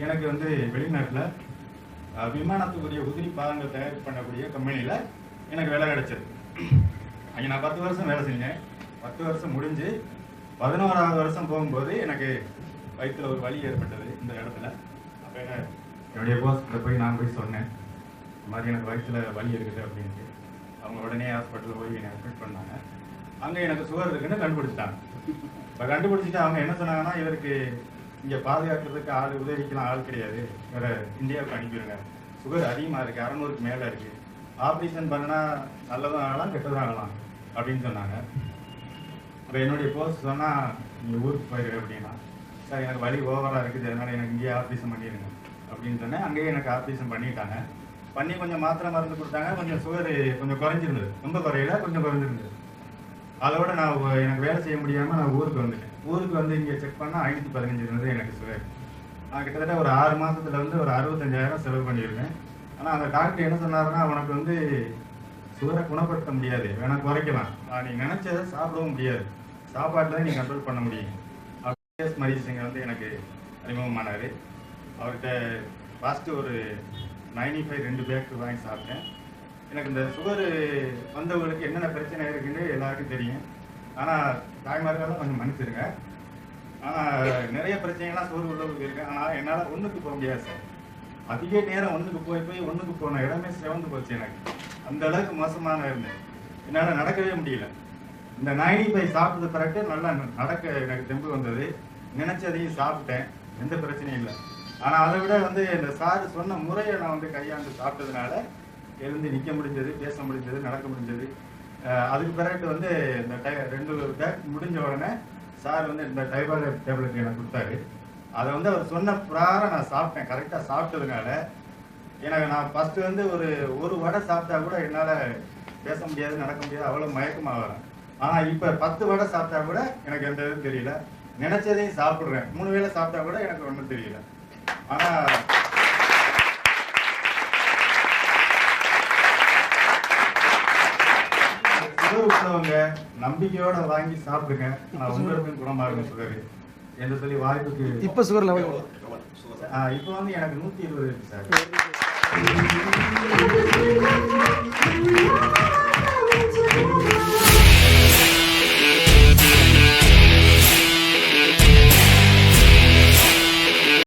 எனக்கு வந்து வெளிநாட்டில் விமானத்துக்குரிய உதிரி பாகங்கள் தயார் பண்ணக்கூடிய கம்பெனியில் எனக்கு வேலை கிடைச்சது. அங்கே நான் 10 வருஷம் வேலை செஞ்சேன். 10 வருஷம் முடிஞ்சு 11ஆவது வருஷம் போகும்போது எனக்கு வயிற்றில் ஒரு வலி ஏற்பட்டது இந்த இடத்துல. அப்போ என்னுடைய போஸ்ட்டில் போய் நான் போய் சொன்னேன், இந்த மாதிரி எனக்கு வயிற்றில் வலி இருக்குது அப்படின்ட்டு. அவங்க உடனே ஹாஸ்பிட்டலில் போய் என்னை அட்மிட் பண்ணாங்க. அங்கே எனக்கு சுகர் இருக்குன்னு கண்டுபிடிச்சிட்டாங்க. இப்போ கண்டுபிடிச்சிட்டு அவங்க என்ன சொன்னாங்கன்னா, இவருக்கு இங்கே பாதுகாக்கிறதுக்கு ஆள் உதவிக்கலாம் ஆள் கிடையாது, இவரை இந்தியாவுக்கு அனுப்பிடுங்க, சுகர் அதிகமாக இருக்குது, 600க்கு மேலே இருக்குது, ஆப்ரேஷன் பண்ணினா நல்லதும் ஆகலாம் கெட்டதும் ஆகலாம் அப்படின்னு சொன்னாங்க. இப்போ என்னுடைய போஸ்ட் சொன்னால் நீங்கள் ஊருக்கு போயிரு அப்படின்னா, சார் எனக்கு வலி ஓவராக இருக்குது, அதனால் எனக்கு இங்கேயே ஆப்ரேஷன் பண்ணிடுங்க அப்படின்னு சொன்னேன். அங்கேயே எனக்கு ஆப்ரேஷன் பண்ணிட்டாங்க. பண்ணி கொஞ்சம் மாத்திரை மருந்து கொடுத்தாங்க. கொஞ்சம் சுகர் கொஞ்சம் குறைஞ்சிருந்தது, ரொம்ப குறையில, கொஞ்சம் குறைஞ்சிருந்தது. அதோட நான் எனக்கு வேலை செய்ய முடியாமல் நான் ஊருக்கு வந்துட்டேன். ஊருக்கு வந்து இங்கே செக் பண்ணால் 515 இருந்தது எனக்கு சுகர். நான் கிட்டத்தட்ட ஒரு 6 மாதத்தில் வந்து ஒரு 65,000 செலவு பண்ணியிருக்கேன். ஆனால் அந்த டாக்டர் என்ன சொன்னாருன்னா, உனக்கு வந்து சுகரை குணப்படுத்த முடியாது, வேணா குறைக்கலாம், நீ நினைச்சதை சாப்பிடவும் முடியாது, சாப்பாட்டில் நீ கண்ட்ரோல் பண்ண முடியும். எஸ் மரிசிங்க வந்து எனக்கு அறிமுகமானார். அவர்கிட்ட ஃபஸ்ட்டு ஒரு 95 2 பேக் வாங்கி சாப்பிட்டேன். எனக்கு இந்த சுகரு வந்தவங்களுக்கு என்னென்ன பிரச்சனை இருக்குன்னு எல்லாருக்கும் தெரியும். ஆனால் தாய்மார்களெல்லாம் கொஞ்சம் மன்னிச்சிருங்க. ஆனால் நிறைய பிரச்சனைகள்லாம் சுகர் உள்ளவங்களுக்கு இருக்கு. ஆனால் என்னால் ஒன்றுக்கு போக முடியாது சார். அதிக நேரம் ஒன்றுக்கு போய் ஒன்றுக்கு போன இடமே சிவந்து போச்சு. எனக்கு அந்த அளவுக்கு மோசமான இருந்தேன். என்னால் நடக்கவே முடியல. இந்த 95 சாப்பிட்டது பிறகு நல்லா நடக்க எனக்கு தெம்பு வந்தது. நினைச்சதையும் சாப்பிட்டேன், எந்த பிரச்சனையும் இல்லை. ஆனால் அதை விட வந்து இந்த சார் சொன்ன முறையை நான் வந்து கையாண்டு சாப்பிட்டதுனால எழுந்து நிற்க முடிஞ்சது, பேச முடிஞ்சது, நடக்க முடிஞ்சது. அதுக்கு பிறகு வந்து இந்த 2 பேக் முடிஞ்ச உடனே சார் வந்து இந்த டைபாய்டு டேப்லெட் எனக்கு கொடுத்தாரு. அதை வந்து அவர் சொன்ன பிரகாரம் நான் சாப்பிட்டேன். கரெக்டாக சாப்பிட்டதுனால எனக்கு நான் ஃபஸ்ட்டு வந்து ஒரு வடை சாப்பிட்டா கூட என்னால் பேச முடியாது, நடக்க முடியாது, அவ்வளோ மயக்கமாக வரேன். ஆனால் இப்போ 10 வடை சாப்பிட்டா கூட எனக்கு எந்த இதுவும் தெரியல. நினைச்சதையும் சாப்பிட்றேன். 3 வேளை சாப்பிட்டா கூட எனக்கு ஒன்றும் தெரியல. ஆனால் சுகர் உள்ளவங்க நம்பிக்கையோட வாங்கி சாப்பிடுங்க. நான் உங்களுக்கும் குணமாகுங்க சுகர் என்று சொல்லி வாய்ப்புக்கு. இப்போ சுகர் லெவல் இப்போ வந்து எனக்கு 120 இருக்கு சார்.